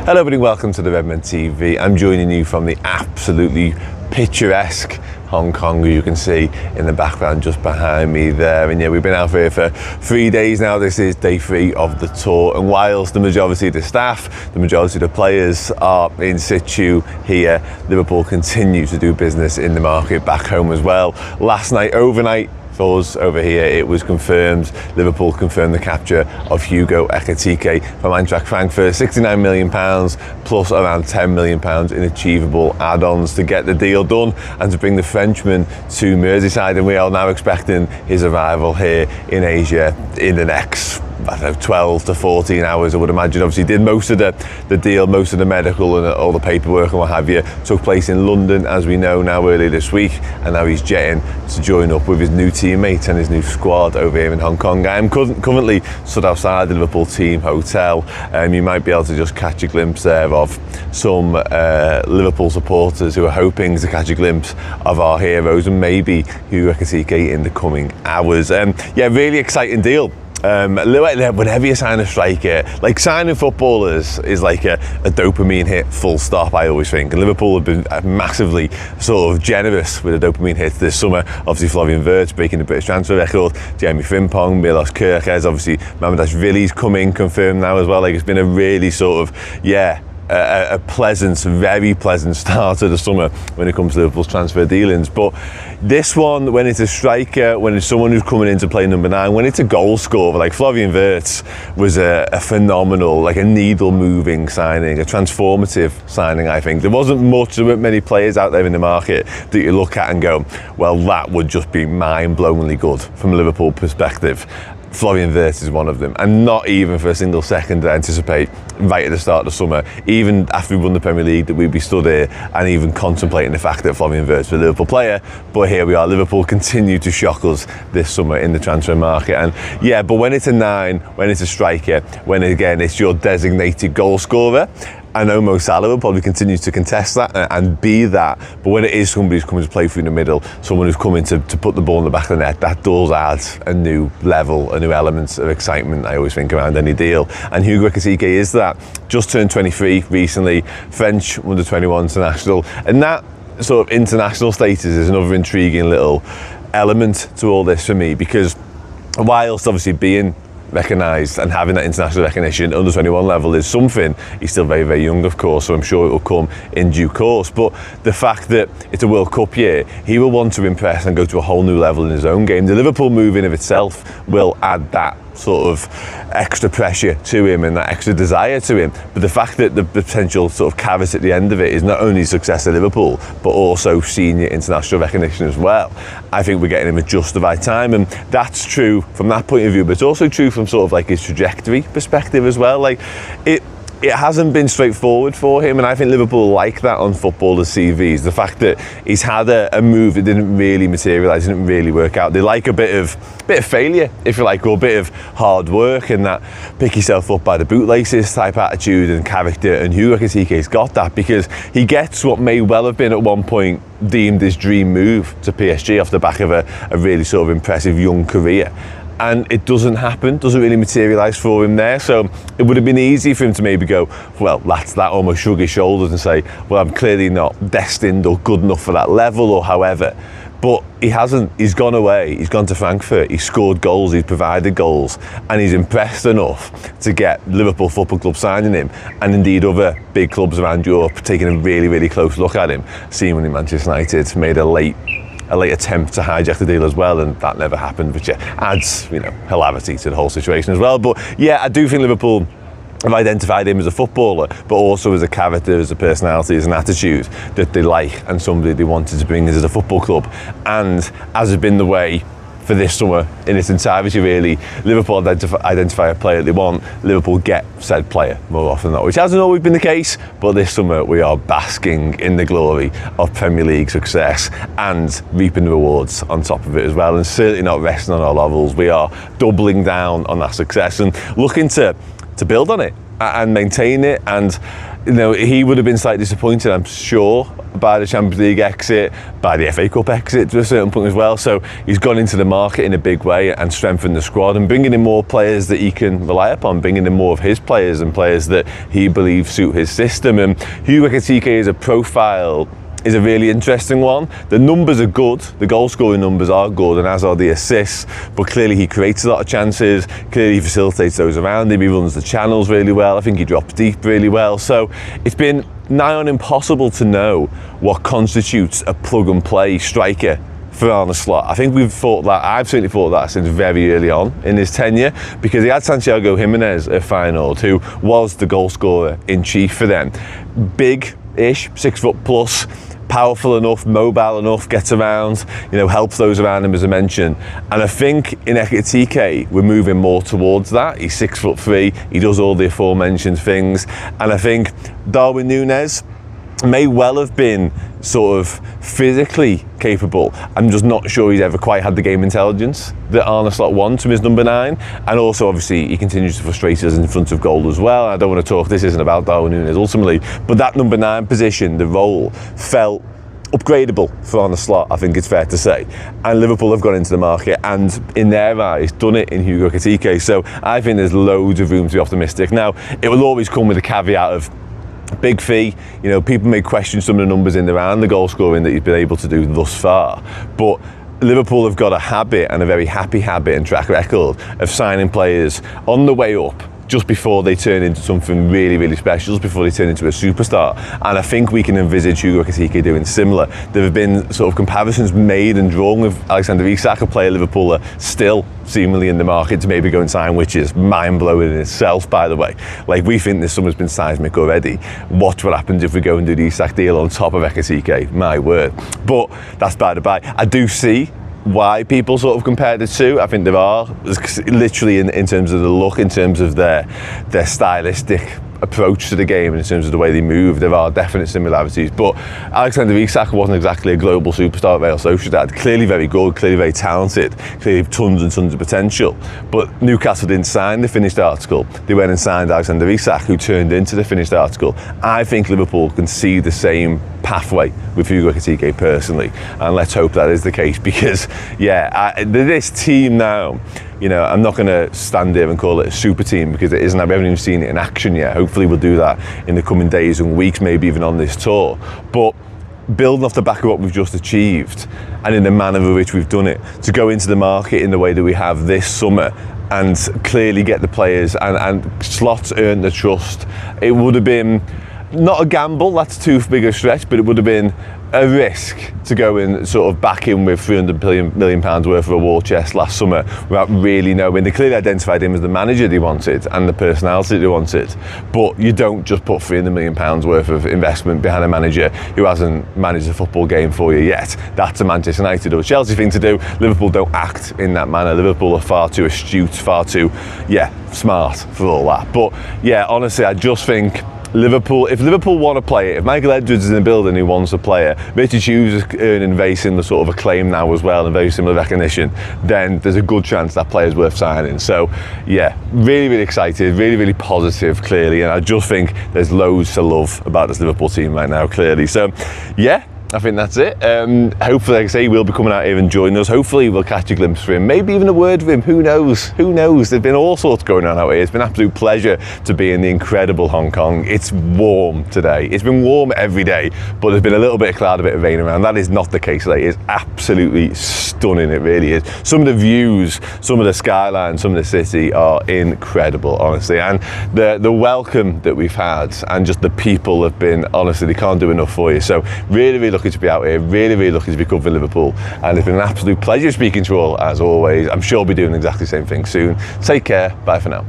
Hello everybody, welcome to the Redmen TV. I'm joining you from the absolutely picturesque Hong Kong, you can see in the background just behind me there. And yeah, we've been out here for 3 days now. This is day 3 of the tour. And whilst the majority of the staff, the majority of the players are in situ here, Liverpool continue to do business in the market back home as well. Last night, overnight, for us over here, it was confirmed. Liverpool confirmed the capture of Hugo Ekitike from Frankfurt. £69 million plus around £10 million in achievable add-ons to get the deal done and to bring the Frenchman to Merseyside. And we are now expecting his arrival here in Asia in the next, I don't know, 12 to 14 hours, I would imagine. Obviously did most of the deal, most of the medical and all the paperwork and what have you took place in London, as we know now, earlier this week, and now he's jetting to join up with his new teammates and his new squad over here in Hong Kong. I am currently stood outside the Liverpool team hotel, and you might be able to just catch a glimpse there of some Liverpool supporters who are hoping to catch a glimpse of our heroes and maybe Hugo Ekitike in the coming hours. Yeah, really exciting deal. Whenever you sign a striker, like signing footballers is like a dopamine hit, full stop, I always think. And Liverpool have been massively sort of generous with the dopamine hits this summer. Obviously Florian Wirtz breaking the British transfer record, Jeremy Frimpong, Milos Kerkez, obviously Mamardashvili's come in, confirmed now as well. Like, it's been a really sort of, yeah, a pleasant, very pleasant start to the summer when it comes to Liverpool's transfer dealings. But this one, when it's a striker, when it's someone who's coming in to play number 9, when it's a goal scorer, like Florian Wirtz was a phenomenal, like a needle-moving signing, a transformative signing, I think. There weren't many players out there in the market that you look at and go, well, that would just be mind-blowingly good from a Liverpool perspective. Florian Wirtz is one of them, and not even for a single second did I anticipate right at the start of the summer, even after we won the Premier League, that we'd be stood here and even contemplating the fact that Florian Wirtz was a Liverpool player. But here we are. Liverpool continue to shock us this summer in the transfer market. And yeah, but when it's a 9, when it's a striker, when again it's your designated goal scorer, I know Mo Salah will probably continue to contest that and be that, but when it is somebody who's coming to play through the middle, someone who's coming to put the ball in the back of the net, that does add a new level, a new element of excitement, I always think, around any deal. And Hugo Ekitike is that. Just turned 23 recently, French under-21 international, and that sort of international status is another intriguing little element to all this for me, because whilst obviously being recognised and having that international recognition under 21 level is something, he's still very, very young, of course, so I'm sure it will come in due course. But the fact that it's a World Cup year, he will want to impress and go to a whole new level in his own game. The Liverpool move in of itself will add that sort of extra pressure to him and that extra desire to him. But the fact that the potential sort of carrot at the end of it is not only success at Liverpool, but also senior international recognition as well. I think we're getting him at just the right time, and that's true from that point of view, but it's also true from sort of like his trajectory perspective as well. Like, it hasn't been straightforward for him, and I think Liverpool like that on footballers' CVs. The fact that he's had a move that didn't really materialise, didn't really work out. They like a bit of failure, if you like, or a bit of hard work and that pick yourself up by the bootlaces type attitude and character. And Hugo Ekitike's got that, because he gets what may well have been at one point deemed his dream move to PSG off the back of a really sort of impressive young career. And it doesn't happen, doesn't really materialise for him there. So it would have been easy for him to maybe go, well, that's that, almost shrug his shoulders and say, well, I'm clearly not destined or good enough for that level or however. But he hasn't. He's gone away, he's gone to Frankfurt, he's scored goals, he's provided goals, and he's impressed enough to get Liverpool Football Club signing him, and indeed other big clubs around Europe taking a really, really close look at him. Seeing when Manchester United made a late attempt to hijack the deal as well, and that never happened, which adds, you know, hilarity to the whole situation as well. But yeah, I do think Liverpool have identified him as a footballer, but also as a character, as a personality, as an attitude that they like, and somebody they wanted to bring as a football club. And as has been the way for this summer in its entirety, really, Liverpool identify a player they want, Liverpool get said player more often than not, which hasn't always been the case. But this summer we are basking in the glory of Premier League success and reaping the rewards on top of it as well, and certainly not resting on our laurels. We are doubling down on that success and looking to build on it and maintain it. And you know, he would have been slightly disappointed, I'm sure, by the Champions League exit, by the FA Cup exit to a certain point as well. So he's gone into the market in a big way and strengthened the squad and bringing in more players that he can rely upon, bringing in more of his players and players that he believes suit his system. And Hugo Ekitike is a profile, is a really interesting one. The numbers are good, the goal scoring numbers are good, and as are the assists, but clearly he creates a lot of chances, clearly he facilitates those around him, he runs the channels really well, I think he drops deep really well. So it's been nigh on impossible to know what constitutes a plug and play striker for Arne Slot. I think we've thought that, I've certainly thought that since very early on in his tenure, because he had Santiago Jimenez at Feyenoord, who was the goal scorer in chief for them. Big-ish, 6 foot plus, powerful enough, mobile enough, gets around, you know, helps those around him, as I mentioned. And I think in Ekitike, we're moving more towards that. He's 6'3", he does all the aforementioned things. And I think Darwin Núñez may well have been sort of physically capable. I'm just not sure he's ever quite had the game intelligence that Arne Slot wants from his number 9. And also, obviously, he continues to frustrate us in front of goal as well. I don't want to talk, this isn't about Darwin Núñez ultimately, but that number 9 position, the role, felt upgradable for Arne Slot, I think it's fair to say. And Liverpool have gone into the market and, in their eyes, done it in Hugo Ekitike. So I think there's loads of room to be optimistic. Now, it will always come with a caveat of big fee. You know, people may question some of the numbers in there and the goal scoring that he's been able to do thus far, but Liverpool have got a habit, and a very happy habit and track record, of signing players on the way up just before they turn into something really, really special, just before they turn into a superstar. And I think we can envisage Hugo Ekitike doing similar. There have been sort of comparisons made and drawn with Alexander Isak, a player Liverpool are still seemingly in the market to maybe go and sign, which is mind-blowing in itself, by the way. Like, we think this summer's been seismic already. Watch what happens if we go and do the Isak deal on top of Ekitike, my word. But that's by the by. I do see why people sort of compare the two. I think there are, literally in terms of the look, in terms of their stylistic approach to the game, in terms of the way they move, there are definite similarities. But Alexander Isak wasn't exactly a global superstar at Real Sociedad. Clearly very good, clearly very talented, clearly tons and tons of potential. But Newcastle didn't sign the finished article. They went and signed Alexander Isak, who turned into the finished article. I think Liverpool can see the same pathway with Hugo Ekitike personally, and let's hope that is the case, because this team now, you know, I'm not going to stand here and call it a super team because it isn't. I haven't even seen it in action yet. Hopefully we'll do that in the coming days and weeks, maybe even on this tour. But building off the back of what we've just achieved, and in the manner in which we've done it, to go into the market in the way that we have this summer and clearly get the players, and Slot's earned the trust, it would have been not a gamble, that's too big a stretch, but it would have been a risk to go and sort of back in with £300 million worth of a war chest last summer without really knowing. They clearly identified him as the manager they wanted and the personality they wanted, but you don't just put £300 million worth of investment behind a manager who hasn't managed a football game for you yet. That's a Manchester United or a Chelsea thing to do. Liverpool don't act in that manner. Liverpool are far too astute, far too smart for all that. But honestly, I just think Liverpool, if Liverpool want to play it, if Michael Edwards is in the building who wants to play it, Richard Hughes is earning very similar sort of acclaim now as well and very similar recognition, then there's a good chance that player's worth signing. So really, really excited, really, really positive, clearly, and I just think there's loads to love about this Liverpool team right now, clearly. So I think that's it. Hopefully, like I say, we'll be coming out here and joining us. Hopefully we'll catch a glimpse of him, maybe even a word of him. Who knows? Who knows? There's been all sorts going on out here. It's been an absolute pleasure to be in the incredible Hong Kong. It's warm today. It's been warm every day, but there's been a little bit of cloud, a bit of rain around. That is not the case today. It's absolutely stunning. It really is. Some of the views, some of the skyline, some of the city are incredible, honestly. And the welcome that we've had and just the people have been, honestly, they can't do enough for you. So really, really lucky to be out here, really, really lucky to be covering Liverpool, and it's been an absolute pleasure speaking to you all as always. I'm sure we'll be doing exactly the same thing soon. Take care, bye for now.